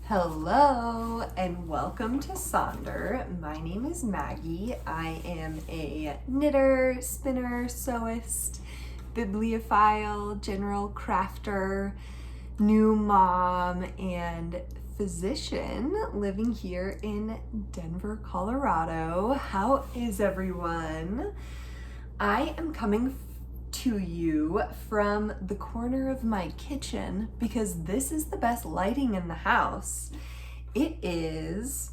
Hello and welcome to Sonder. My name is Maggie. I am a knitter, spinner, sewist, bibliophile, general crafter, new mom, and physician living here in Denver, Colorado. How is everyone? I am coming to you from the corner of my kitchen because this is the best lighting in the house. It is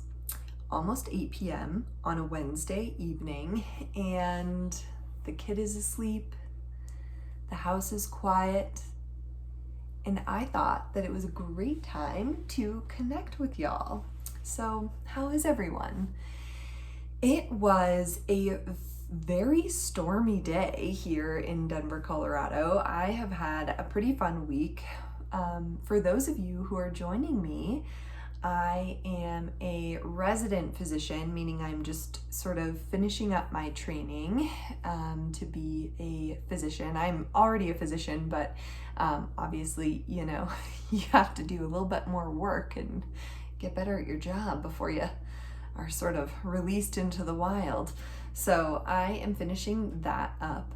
almost 8 p.m. on a Wednesday evening and the kid is asleep, the house is quiet, and I thought that it was a great time to connect with y'all. So how is everyone? It was a very stormy day here in Denver, Colorado. I have had a pretty fun week. For those of you who are joining me, I am a resident physician, meaning I'm just sort of finishing up my training to be a physician. I'm already a physician, but obviously, you know, you have to do a little bit more work and get better at your job before you are sort of released into the wild. So I am finishing that up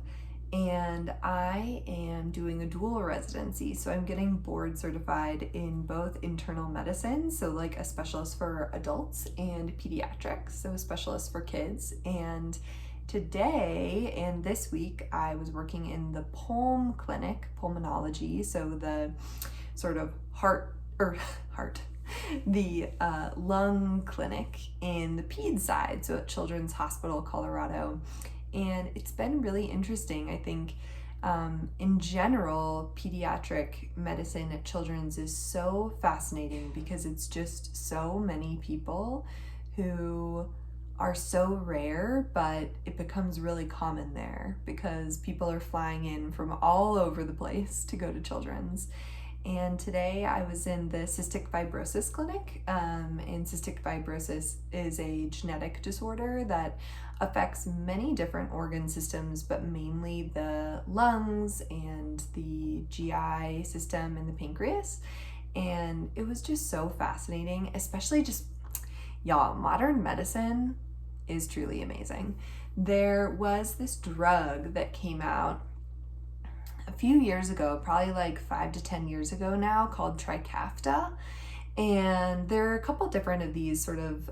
and I am doing a dual residency. So I'm getting board certified in both internal medicine, so like a specialist for adults, and pediatrics, so a specialist for kids. And today and this week I was working in the pulmonology, so the sort of the lung clinic in the ped side, so at Children's Hospital Colorado. And it's been really interesting. I think in general, pediatric medicine at Children's is so fascinating because it's just so many people who are so rare, but it becomes really common there because people are flying in from all over the place to go to Children's. And today I was in the cystic fibrosis clinic, and cystic fibrosis is a genetic disorder that affects many different organ systems, but mainly the lungs and the GI system and the pancreas. And it was just so fascinating, especially just, y'all, modern medicine is truly amazing. There was this drug that came out a few years ago, probably like 5 to 10 years ago now, called Trikafta. And there are a couple different of these sort of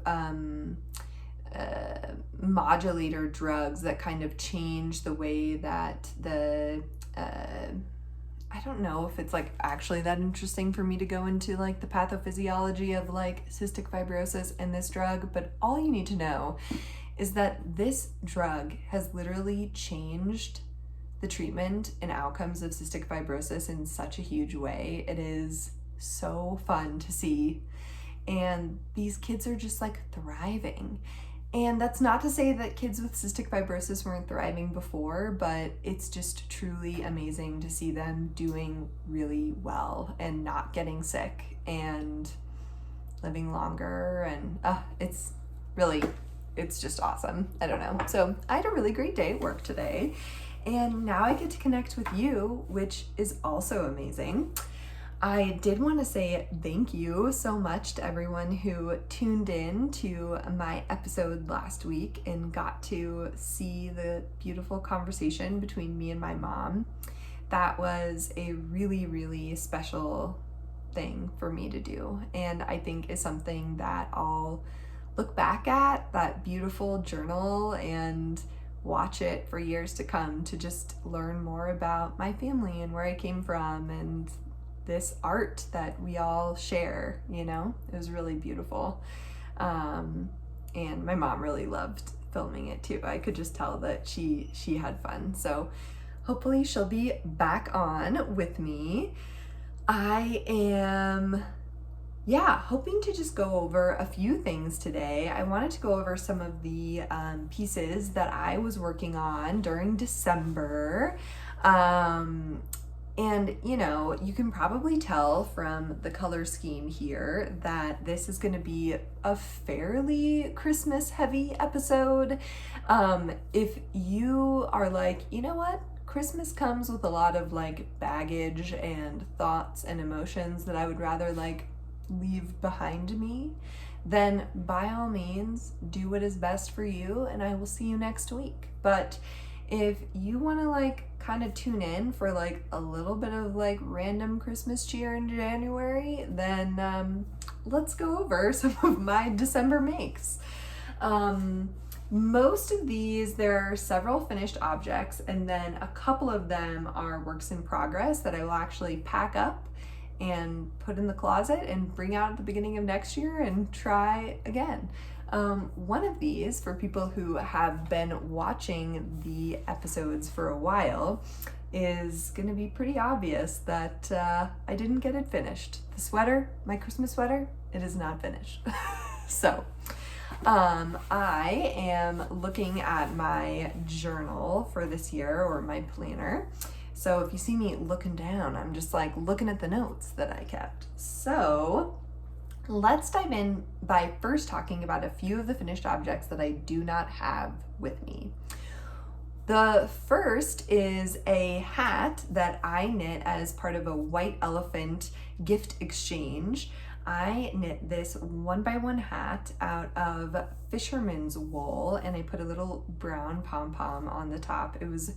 modulator drugs that kind of change the way that the I don't know if it's like actually that interesting for me to go into like the pathophysiology of like cystic fibrosis and this drug, but all you need to know is that this drug has literally changed the treatment and outcomes of cystic fibrosis in such a huge way. It is so fun to see. And these kids are just like thriving. And that's not to say that kids with cystic fibrosis weren't thriving before, but it's just truly amazing to see them doing really well and not getting sick and living longer. And it's just awesome. I don't know. So I had a really great day at work today. And now I get to connect with you, which is also amazing. I did want to say thank you so much to everyone who tuned in to my episode last week and got to see the beautiful conversation between me and my mom. That was a really, really special thing for me to do, and I think is something that I'll look back at, that beautiful journal, and watch it for years to come to just learn more about my family and where I came from and this art that we all share, you know? It was really beautiful. And my mom really loved filming it too. I could just tell that she had fun. So hopefully she'll be back on with me. I am hoping to just go over a few things today. I wanted to go over some of the pieces that I was working on during December. And you know, you can probably tell from the color scheme here that this is going to be a fairly Christmas heavy episode. If you are like, you know what? Christmas comes with a lot of like baggage and thoughts and emotions that I would rather like leave behind me, then by all means do what is best for you, and I will see you next week. But if you want to like kind of tune in for like a little bit of like random Christmas cheer in January, then let's go over some of my December makes. Most of these, there are several finished objects, and then a couple of them are works in progress that I will actually pack up and put in the closet and bring out at the beginning of next year and try again. One of these, for people who have been watching the episodes for a while, is going to be pretty obvious that I didn't get it finished. The sweater, my Christmas sweater, it is not finished. So I am looking at my journal for this year, or my planner. So if you see me looking down, I'm just like looking at the notes that I kept. So let's dive in by first talking about a few of the finished objects that I do not have with me. The first is a hat that I knit as part of a white elephant gift exchange. I knit this 1x1 hat out of Fisherman's wool, and I put a little brown pom-pom on the top. It was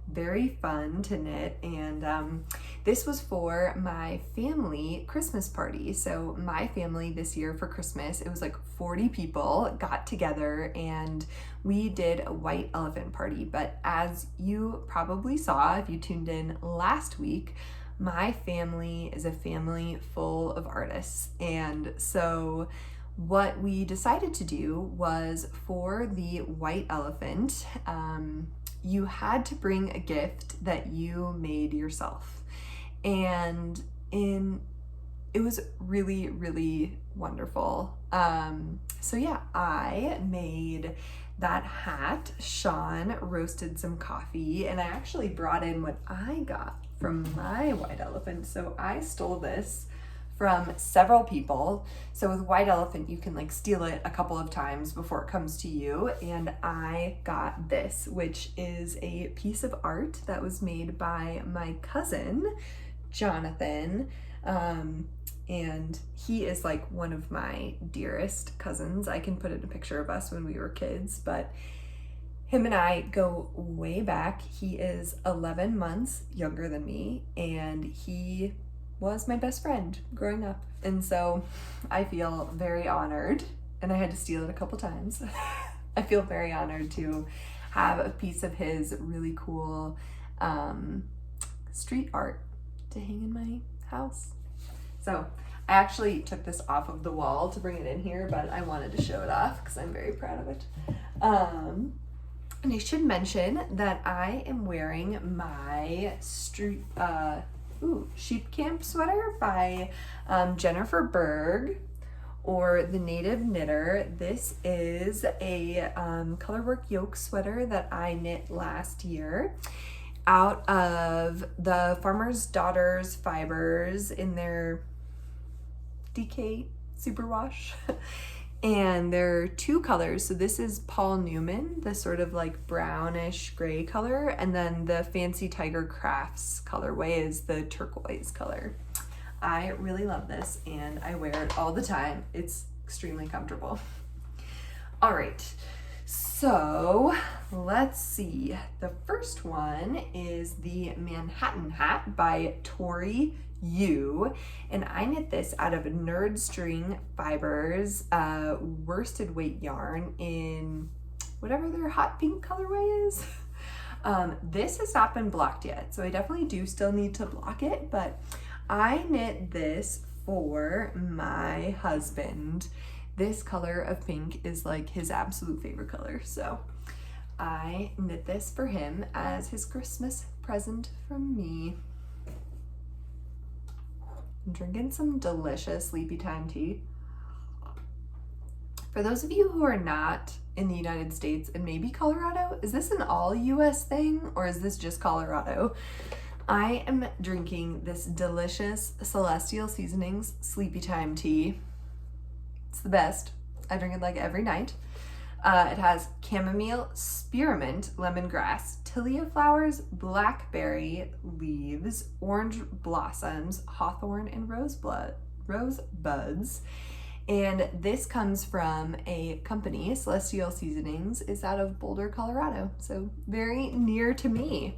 very fun to knit, and this was for my family Christmas party. So my family this year for Christmas, it was like 40 people got together and we did a white elephant party. But as you probably saw if you tuned in last week, my family is a family full of artists, and so what we decided to do was, for the white elephant, you had to bring a gift that you made yourself. And it was really, really wonderful. So yeah, I made that hat. Sean roasted some coffee, and I actually brought in what I got from my white elephant. So I stole this from several people. So with white elephant, you can like steal it a couple of times before it comes to you. And I got this, which is a piece of art that was made by my cousin, Jonathan. And he is like one of my dearest cousins. I can put in a picture of us when we were kids, but him and I go way back. He is 11 months younger than me, and he was my best friend growing up. And so I feel very honored, and I had to steal it a couple times. I feel very honored to have a piece of his really cool street art to hang in my house. So I actually took this off of the wall to bring it in here, but I wanted to show it off because I'm very proud of it. And I should mention that I am wearing my street sheep camp sweater by Jennifer Berg, or the Native Knitter. This is a colorwork yoke sweater that I knit last year out of the Farmer's Daughters fibers in their DK superwash. And there are two colors. So this is Paul Newman, the sort of like brownish gray color, and then the Fancy Tiger Crafts colorway is the turquoise color. I really love this, and I wear it all the time. It's extremely comfortable. All right, so let's see. The first one is the Manhattan hat by Tori Yu, and I knit this out of Nerd String fibers, worsted weight yarn in whatever their hot pink colorway is. This has not been blocked yet, so I definitely do still need to block it, but I knit this for my husband. This color of pink is like his absolute favorite color, so I knit this for him as his Christmas present from me. I'm drinking some delicious sleepy time tea. For those of you who are not in the United States and maybe Colorado, is this an all US thing or is this just Colorado? I am drinking this delicious Celestial Seasonings sleepy time tea. It's the best. I drink it like every night. It has chamomile, spearmint, lemongrass, tilia flowers, blackberry leaves, orange blossoms, hawthorn, and Rosebuds. And this comes from a company, Celestial Seasonings, is out of Boulder, Colorado. So very near to me.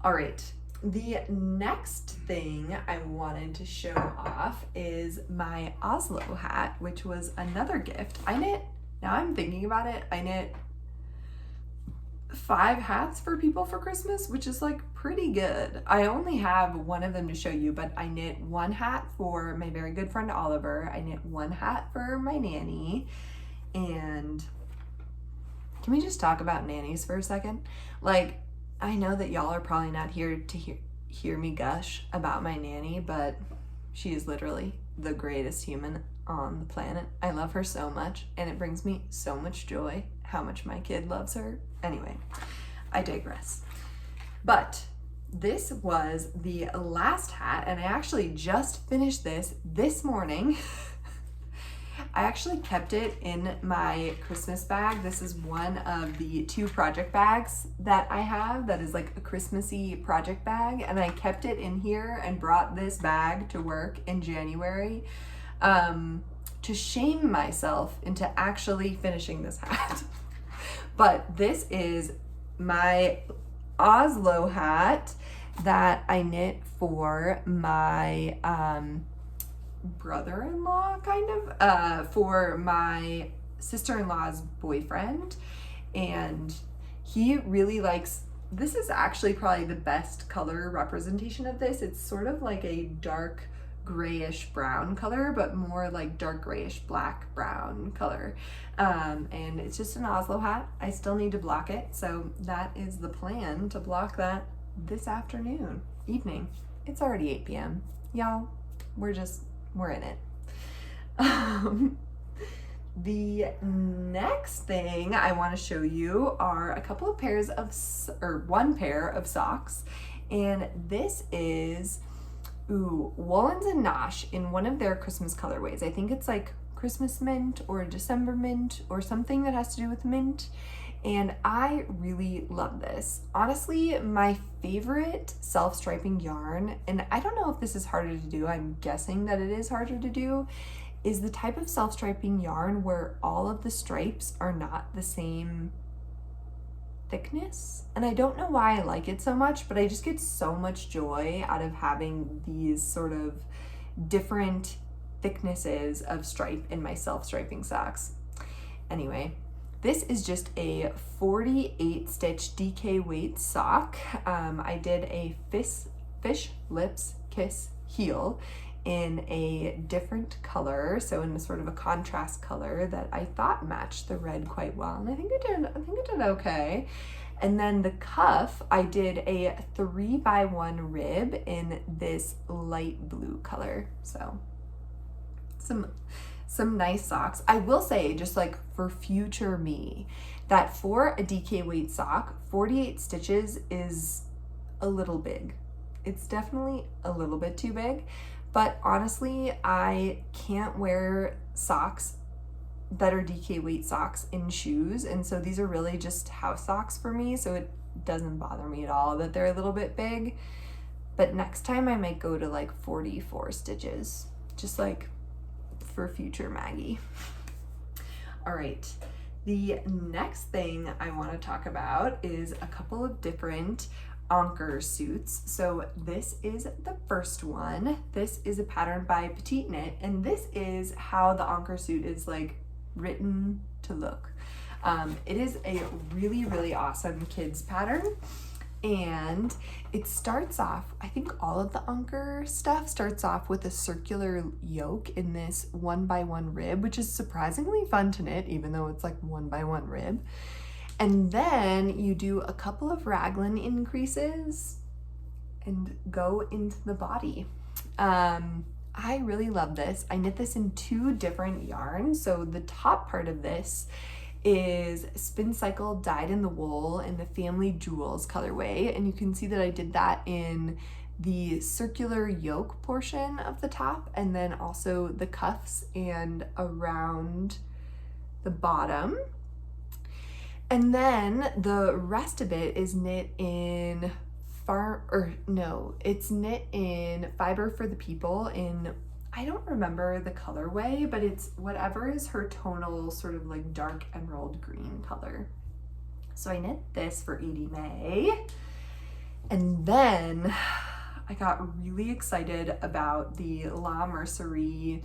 All right. The next thing I wanted to show off is my Oslo hat, which was another gift. Now I'm thinking about it, I knit 5 hats for people for Christmas, which is like pretty good. I only have one of them to show you, but I knit 1 hat for my very good friend Oliver. I knit 1 hat for my nanny. And can we just talk about nannies for a second? Like, I know that y'all are probably not here to hear me gush about my nanny, but she is literally the greatest human on the planet. I love her so much, and it brings me so much joy how much my kid loves her. Anyway, I digress. But this was the last hat, and I actually just finished this morning. I actually kept it in my Christmas bag. This is one of the 2 project bags that I have that is like a Christmassy project bag, and I kept it in here and brought this bag to work in January to shame myself into actually finishing this hat. But this is my Oslo hat that I knit for my brother-in-law, kind of, for my sister-in-law's boyfriend. And he really likes, this is actually probably the best color representation of this. It's sort of like a dark grayish brown color, but more like dark grayish black brown color. And it's just an Oslo hat. I still need to block it, so that is the plan, to block that this evening. It's already 8 p.m. Y'all, we're in it. The next thing I want to show you are a couple of pairs of, or 1 pair of socks, and this is Woolens Nosh in one of their Christmas colorways. I think it's like Christmas mint or December mint or something that has to do with mint. And I really love this. Honestly, my favorite self-striping yarn, and I don't know if this is harder to do, I'm guessing that it is harder to do, is the type of self-striping yarn where all of the stripes are not the same thickness. And I don't know why I like it so much, but I just get so much joy out of having these sort of different thicknesses of stripe in my self-striping socks. Anyway, this is just a 48 stitch DK weight sock. I did a fish lips kiss heel in a different color, so in a sort of a contrast color that I thought matched the red quite well, and I think it did okay. And then the cuff, I did a 3x1 rib in this light blue color. So some nice socks. I will say, just like for future me, that for a DK weight sock, 48 stitches is a little big. It's definitely a little bit too big, but honestly, I can't wear socks that are DK weight socks in shoes, and so these are really just house socks for me, so it doesn't bother me at all that they're a little bit big. But next time I might go to like 44 stitches, just like for future Maggie. All right, the next thing I want to talk about is a couple of different Anker suits. So this is the first one. This is a pattern by PetiteKnit, and this is how the Anker suit is like written to look. It is a really, really awesome kids pattern, and it starts off, I think all of the Anker stuff starts off with a circular yoke in this 1x1 rib, which is surprisingly fun to knit, even though it's like 1x1 rib. And then you do a couple of raglan increases and go into the body. I really love this. I knit this in 2 different yarns. So the top part of this is Spincycle dyed in the wool in the Family Jewels colorway, and you can see that I did that in the circular yoke portion of the top, and then also the cuffs and around the bottom. And then the rest of it is knit in it's knit in Fiber for the People in, I don't remember the colorway, but it's whatever is her tonal sort of like dark emerald green color. So I knit this for 80 May. And then I got really excited about the La Mercerie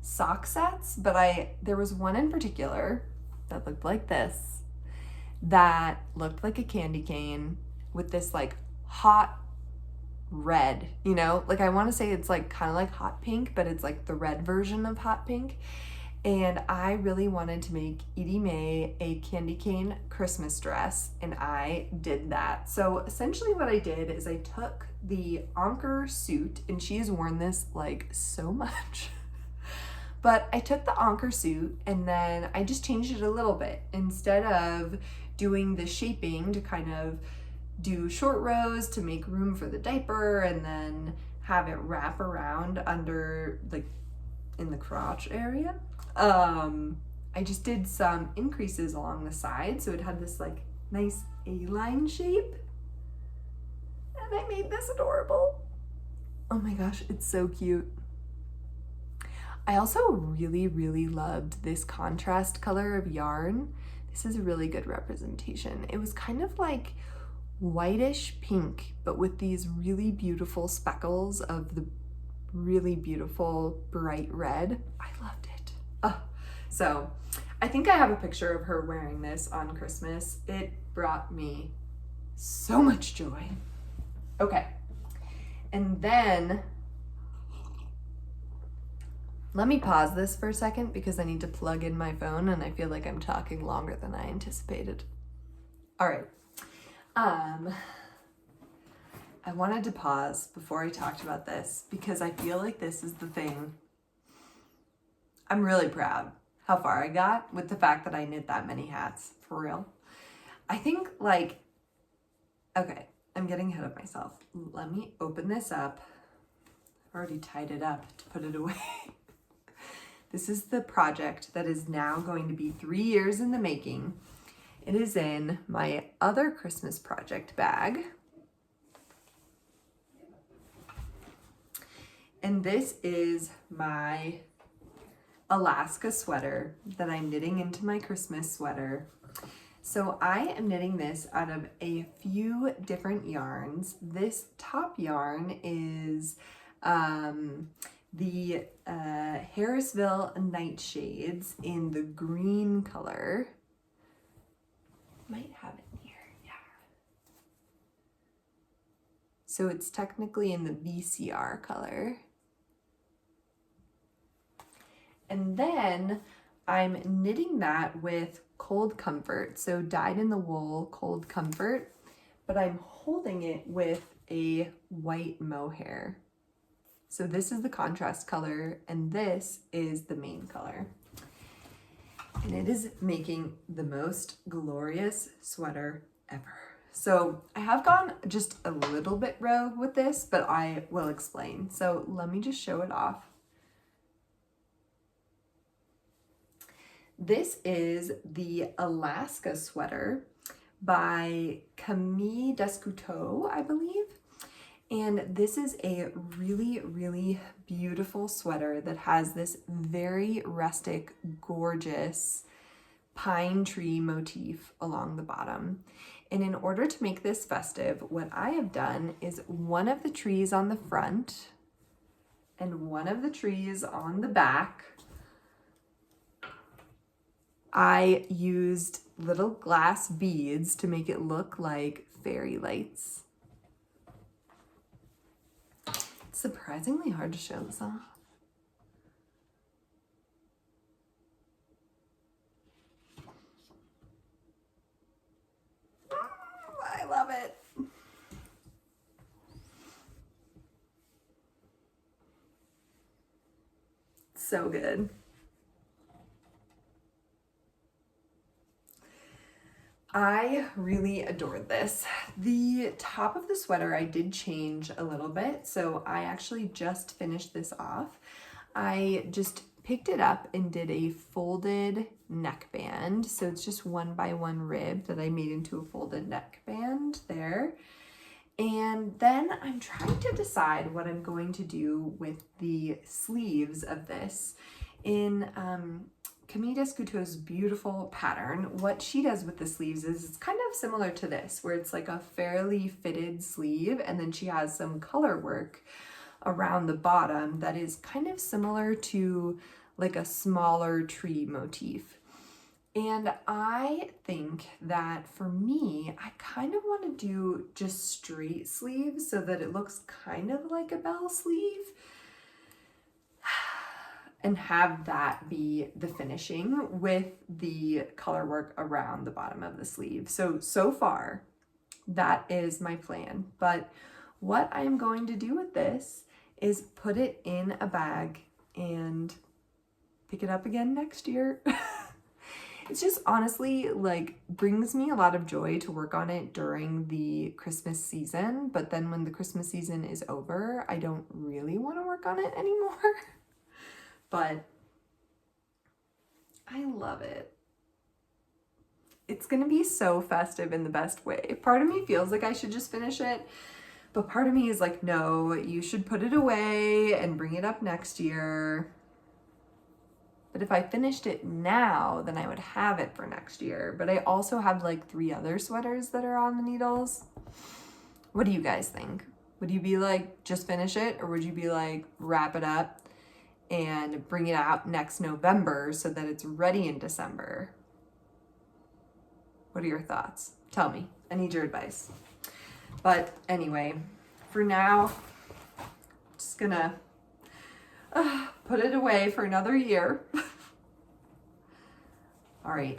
sock sets, but there was one in particular that looked like this, that looked like a candy cane with this like hot red, you know, like I want to say it's like kind of like hot pink, but it's like the red version of hot pink. And I really wanted to make Edie Mae a candy cane Christmas dress, and I did that. So essentially what I did is I took the Anker suit, and she has worn this like so much. But I took the Anker suit and then I just changed it a little bit. Instead of doing the shaping to kind of do short rows to make room for the diaper and then have it wrap around under like in the crotch area, I just did some increases along the side so it had this like nice A-line shape. And I made this adorable. Oh my gosh, it's so cute. I also really loved this contrast color of yarn. This is a really good representation. It was kind of like whitish pink, but with these really beautiful speckles of the really beautiful bright red. I loved it. So I think I have a picture of her wearing this on Christmas. It brought me so much joy. Okay, and then let me pause this for a second because I need to plug in my phone and I feel like I'm talking longer than I anticipated. All right. I wanted to pause before I talked about this because I feel like this is the thing. I'm really proud how far I got with the fact that I knit that many hats, for real. I think like, okay, I'm getting ahead of myself. Let me open this up. I've already tied it up to put it away. This is the project that is now going to be 3 years in the making. It is in my other Christmas project bag. And this is my Alaska sweater that I'm knitting into my Christmas sweater. So I am knitting this out of a few different yarns. This top yarn is the Harrisville Nightshades in the green color. Might have it here, yeah. So it's technically in the VCR color. And then I'm knitting that with Cold Comfort, so dyed in the wool Cold Comfort, but I'm holding it with a white mohair. So this is the contrast color, and this is the main color. And it is making the most glorious sweater ever. So I have gone just a little bit rogue with this, but I will explain. So let me just show it off. This is the Alaska sweater by Camille Descoteaux, I believe. And this is a really beautiful sweater that has this very rustic, gorgeous pine tree motif along the bottom. And in order to make this festive, what I have done is one of the trees on the front and one of the trees on the back, I used little glass beads to make it look like fairy lights. It's surprisingly hard to show this off. I love it. So good. I really adored this. The top of the sweater I did change a little bit, so I actually just finished this off. I just picked it up and did a folded neckband. So it's just 1 by 1 rib that I made into a folded neckband there. And then I'm trying to decide what I'm going to do with the sleeves of this. In Camille Descoteaux's beautiful pattern, what she does with the sleeves is it's kind of similar to this, where it's like a fairly fitted sleeve, and then she has some color work around the bottom that is kind of similar to like a smaller tree motif. And I think that for me, I kind of want to do just straight sleeves so that it looks kind of like a bell sleeve, and have that be the finishing with the color work around the bottom of the sleeve. So far, that is my plan. But what I'm going to do with this is put it in a bag and pick it up again next year. It's just honestly like brings me a lot of joy to work on it during the Christmas season. But then when the Christmas season is over, I don't really want to work on it anymore. But I love it. It's gonna be so festive in the best way. Part of me feels like I should just finish it, but part of me is like, no, you should put it away and bring it up next year. But if I finished it now, then I would have it for next year. But I also have like 3 other sweaters that are on the needles. What do you guys think? Would you be like, just finish it? Or would you be like, wrap it up and bring it out next November so that it's ready in December? What are your thoughts? Tell me. I need your advice. But anyway, for now, I'm just gonna put it away for another year. All right.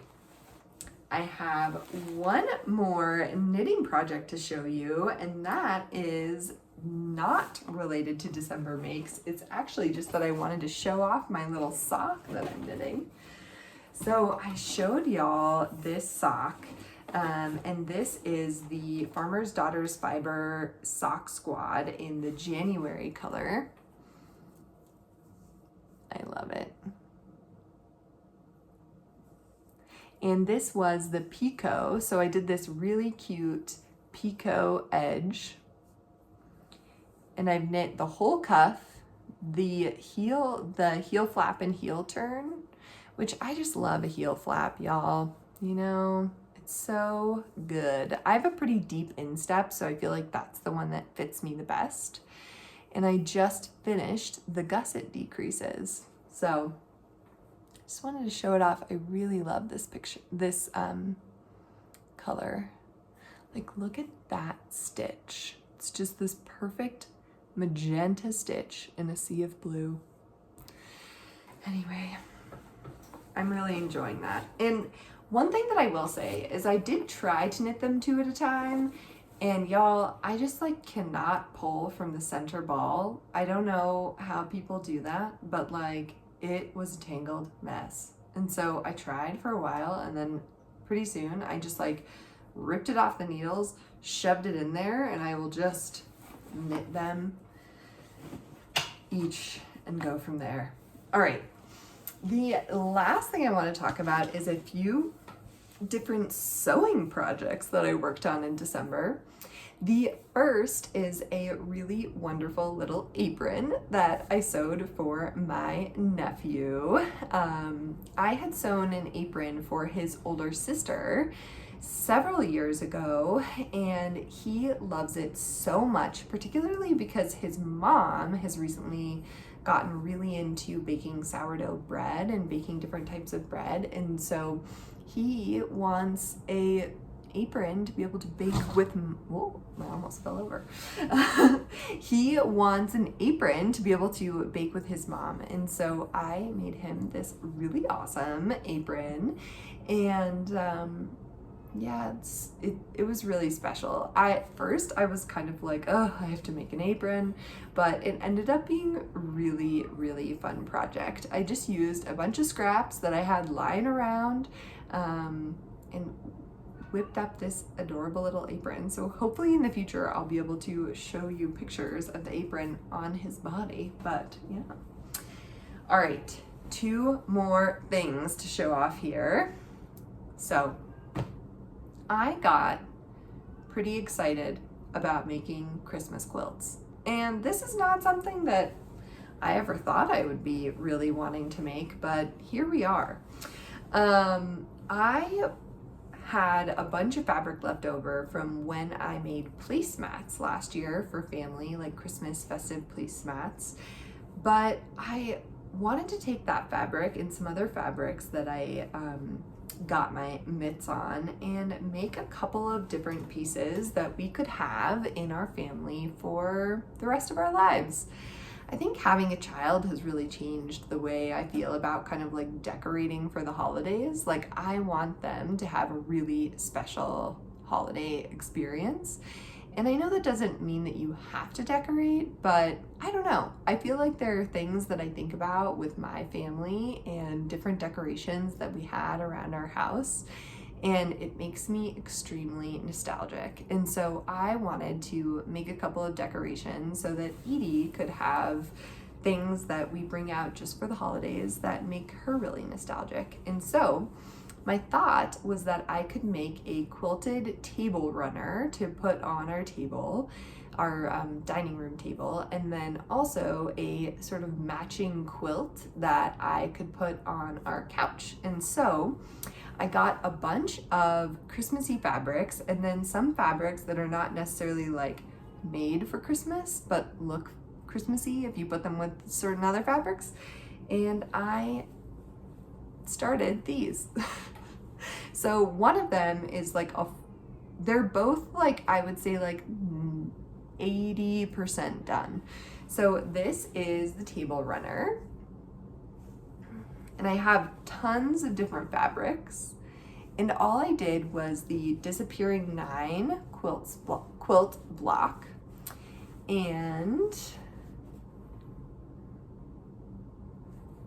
I have one more knitting project to show you, and that is not related to December makes. It's actually just that I wanted to show off my little sock that I'm knitting. So I showed y'all this sock, and this is the Farmer's Daughters Fiber Sock Squad in the January color. I love it. And this was the picot. So I did this really cute picot edge. And I've knit the whole cuff, the heel flap and heel turn, which I just love a heel flap, y'all. You know, it's so good. I have a pretty deep instep, so I feel like that's the one that fits me the best. And I just finished the gusset decreases. So just wanted to show it off. I really love this picture, this color. Like, look at that stitch. It's just this perfect magenta stitch in a sea of blue. Anyway, I'm really enjoying that. And one thing that I will say is I did try to knit them 2 at a time, and y'all, I just like cannot pull from the center ball. I don't know how people do that, but like it was a tangled mess. And so I tried for a while, and then pretty soon I just like ripped it off the needles, shoved it in there, and I will just knit them each and go from there. All right. The last thing I want to talk about is a few different sewing projects that I worked on in December. The first is a really wonderful little apron that I sewed for my nephew. I had sewn an apron for his older sister several years ago, and he loves it so much, particularly because his mom has recently gotten really into baking sourdough bread and baking different types of bread, and so he wants a apron to be able to bake with, whoa, I almost fell over. He wants an apron to be able to bake with his mom, and so I made him this really awesome apron, and yeah, it was really special. At first I was kind of like, oh, I have to make an apron, but it ended up being a really, really fun project. I just used a bunch of scraps that I had lying around, and whipped up this adorable little apron. So hopefully in the future I'll be able to show you pictures of the apron on his body, but yeah. All right, 2 more things to show off here. So I got pretty excited about making Christmas quilts. And this is not something that I ever thought I would be really wanting to make, but here we are. I had a bunch of fabric left over from when I made placemats last year for family, like Christmas festive placemats. But I wanted to take that fabric and some other fabrics that I got my mitts on and make a couple of different pieces that we could have in our family for the rest of our lives. I think having a child has really changed the way I feel about kind of like decorating for the holidays. Like, I want them to have a really special holiday experience. And I know that doesn't mean that you have to decorate, but I don't know. I feel like there are things that I think about with my family and different decorations that we had around our house, and it makes me extremely nostalgic. And so I wanted to make a couple of decorations so that Edie could have things that we bring out just for the holidays that make her really nostalgic. And so my thought was that I could make a quilted table runner to put on our table, our dining room table, and then also a sort of matching quilt that I could put on our couch. And so I got a bunch of Christmassy fabrics and then some fabrics that are not necessarily like made for Christmas, but look Christmassy if you put them with certain other fabrics. And I started these. So one of them is like they're both like, I would say like 80% done. So this is the table runner. And I have tons of different fabrics. And all I did was the Disappering 9 quilt block. And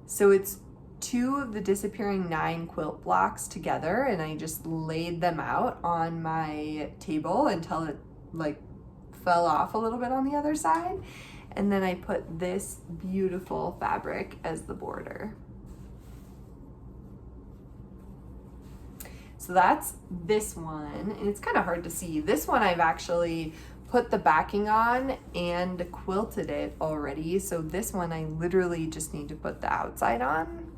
so it's 2 of the Disappering 9 quilt blocks together, and I just laid them out on my table until it like fell off a little bit on the other side. And then I put this beautiful fabric as the border. So that's this one, and it's kind of hard to see. This one I've actually put the backing on and quilted it already. So this one I literally just need to put the outside on.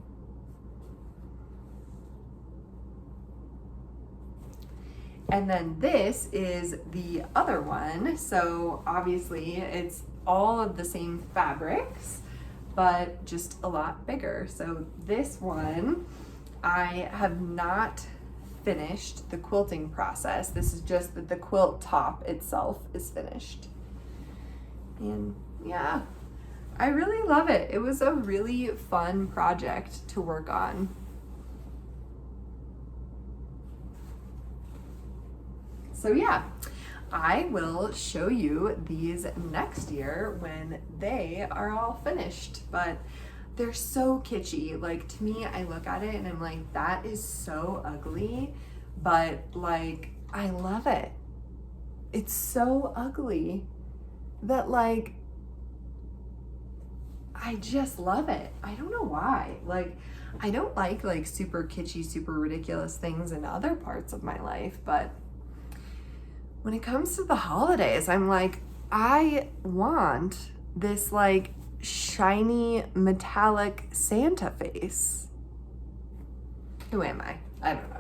And then this is the other one. So obviously it's all of the same fabrics, but just a lot bigger. So this one, I have not finished the quilting process. This is just that the quilt top itself is finished. And yeah, I really love it. It was a really fun project to work on. So yeah, I will show you these next year when they are all finished, but they're so kitschy. Like, to me, I look at it and I'm like, that is so ugly, but like, I love it. It's so ugly that like, I just love it. I don't know why. Like, I don't like super kitschy, super ridiculous things in other parts of my life, but when it comes to the holidays, I'm like, I want this like shiny metallic Santa face. Who am I? I don't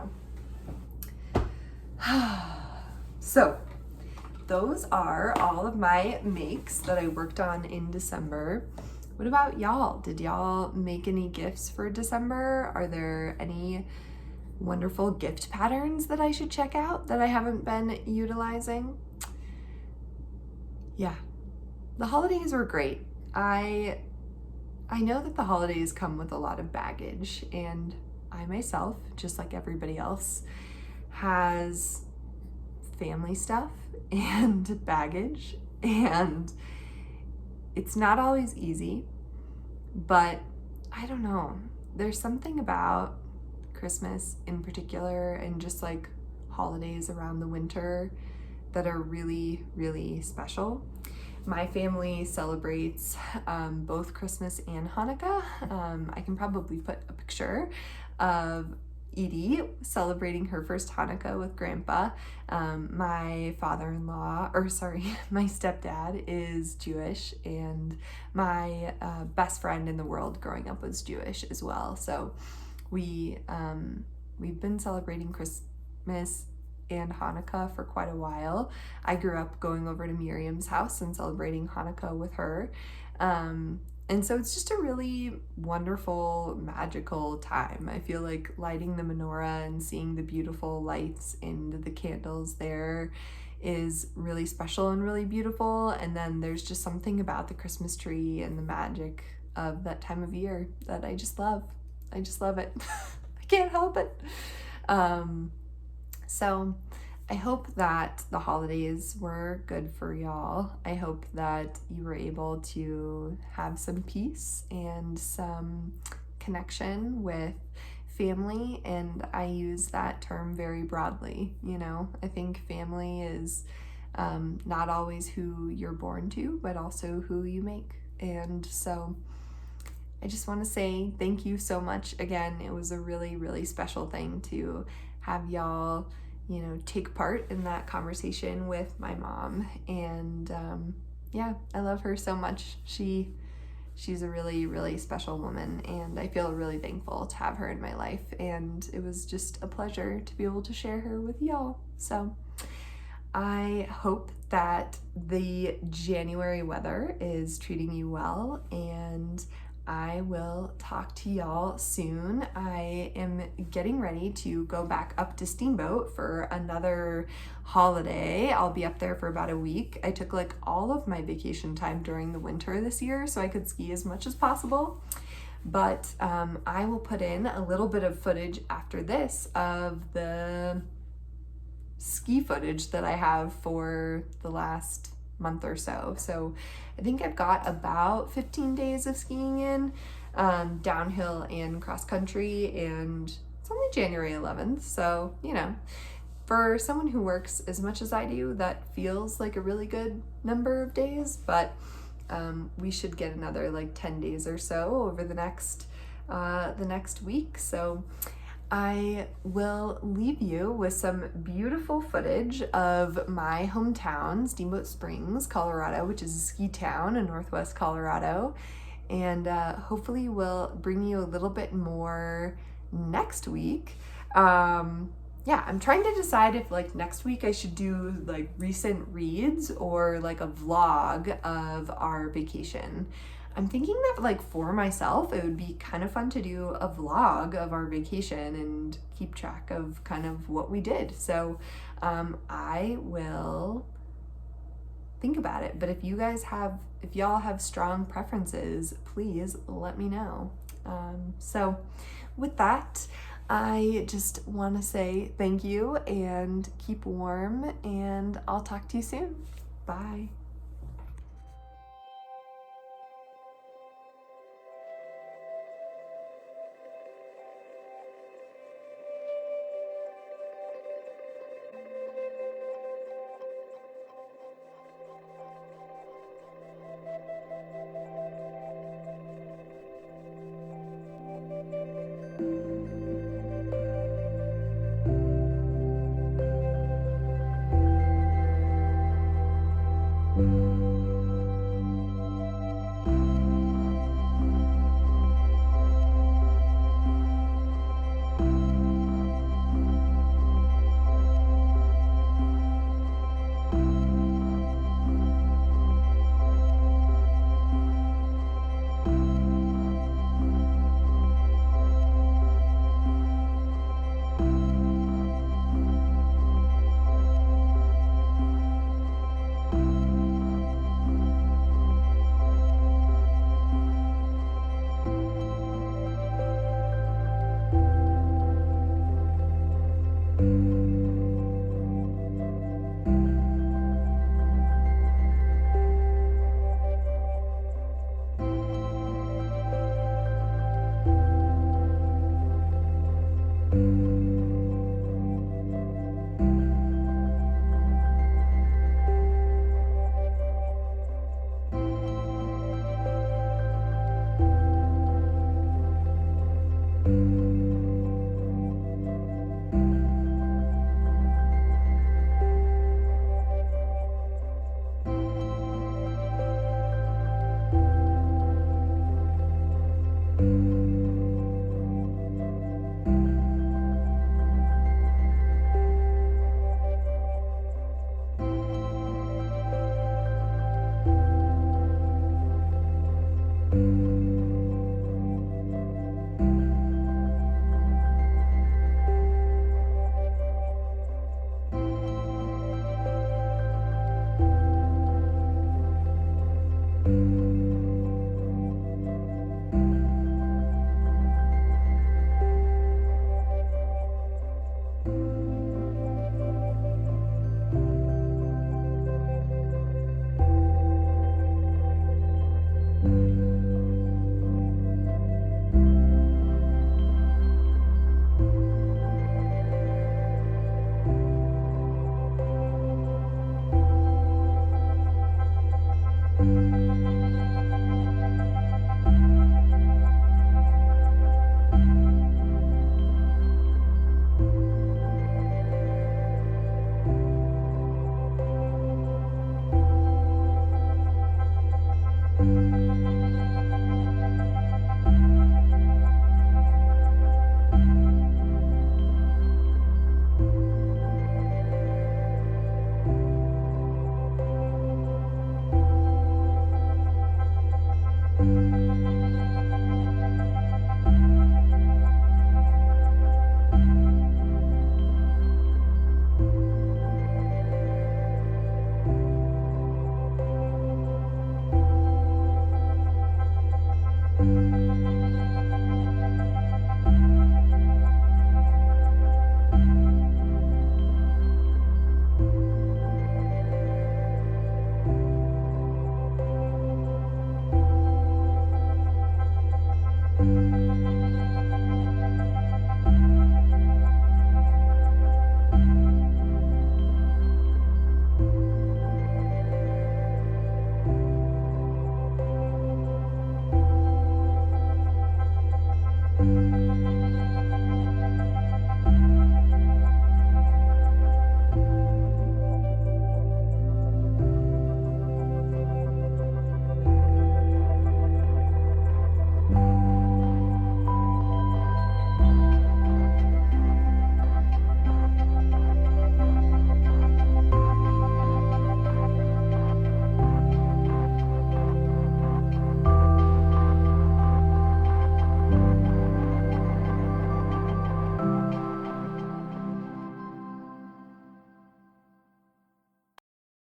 know. So those are all of my makes that I worked on in December. What about y'all? Did y'all make any gifts for December? Are there any wonderful gift patterns that I should check out that I haven't been utilizing? Yeah, the holidays were great. I know that the holidays come with a lot of baggage, and I myself, just like everybody else, has family stuff and baggage, and it's not always easy, but I don't know. There's something about Christmas in particular, and just like holidays around the winter, that are really, really special. my family celebrates both Christmas and Hanukkah. I can probably put a picture of Edie celebrating her first Hanukkah with Grandpa. My father-in-law, or sorry, my stepdad is Jewish, and my best friend in the world growing up was Jewish as well. So we've been celebrating Christmas and Hanukkah for quite a while. I grew up going over to Miriam's house and celebrating Hanukkah with her. And so it's just a really wonderful, magical time. I feel like lighting the menorah and seeing the beautiful lights and the candles there is really special and really beautiful. And then there's just something about the Christmas tree and the magic of that time of year that I just love. I just love it. I can't help it. So I hope that the holidays were good for y'all. I hope that you were able to have some peace and some connection with family, and I use that term very broadly. You know, I think family is not always who you're born to, but also who you make. And so I just want to say thank you so much again. It was a really, really special thing to have y'all, you know, take part in that conversation with my mom. And yeah, I love her so much. She's a really, really special woman, and I feel really thankful to have her in my life. And it was just a pleasure to be able to share her with y'all. So I hope that the January weather is treating you well, and I will talk to y'all soon. I am getting ready to go back up to Steamboat for another holiday. I'll be up there for about a week. I took like all of my vacation time during the winter this year so I could ski as much as possible. But I will put in a little bit of footage after this of the ski footage that I have for the last month or so. So I think I've got about 15 days of skiing in, downhill and cross country, and it's only January 11th. So, you know, for someone who works as much as I do, that feels like a really good number of days, but we should get another like 10 days or so over the next week. So I will leave you with some beautiful footage of my hometown, Steamboat Springs, Colorado, which is a ski town in Northwest Colorado. And hopefully we'll bring you a little bit more next week. Yeah, I'm trying to decide if like next week I should do like recent reads or like a vlog of our vacation. I'm thinking that like for myself, it would be kind of fun to do a vlog of our vacation and keep track of kind of what we did. So I will think about it. But if y'all have strong preferences, please let me know. So with that, I just want to say thank you and keep warm, and I'll talk to you soon. Bye.